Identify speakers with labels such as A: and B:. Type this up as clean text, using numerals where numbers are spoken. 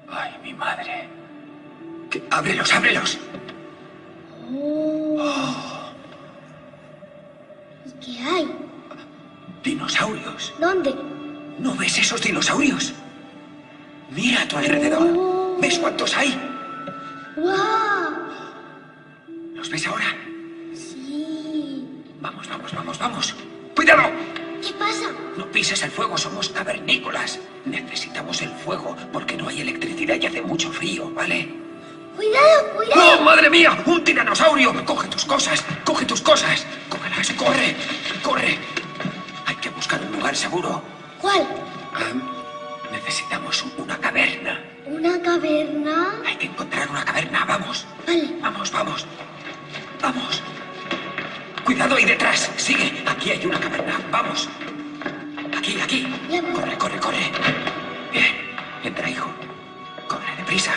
A: Ay, mi madre. ¡Ábrelos, ábrelos!
B: Oh. ¿Y qué hay?
A: Dinosaurios.
B: ¿Dónde?
A: ¿No ves esos dinosaurios? Mira a tu alrededor. ¿Ves cuántos hay?
B: ¡Guau!
A: ¿Los ves ahora?
B: Sí.
A: Vamos, vamos, vamos, vamos. ¡Cuidado!
B: ¿Qué pasa?
A: No pises el fuego, somos cavernícolas. Necesitamos el fuego porque no hay electricidad y hace mucho frío, ¿vale?
B: ¡Cuidado, cuidado!
A: ¡Oh, madre mía! ¡Un tiranosaurio! ¡Coge tus cosas! ¡Coge tus cosas! ¡Cógelas! ¡Corre! ¡Corre! Hay que buscar un lugar seguro.
B: ¿Cuál?
A: Necesitamos una caverna.
B: ¿Una caverna?
A: Hay que encontrar una caverna. ¡Vamos!
B: Vale.
A: ¡Vamos, vamos! ¡Vamos! ¡Cuidado ahí detrás! ¡Sigue! Aquí hay una caverna. ¡Vamos! Aquí, aquí.
B: Ya voy.
A: ¡Corre, corre, corre! Bien. Entra, hijo. Corre, deprisa.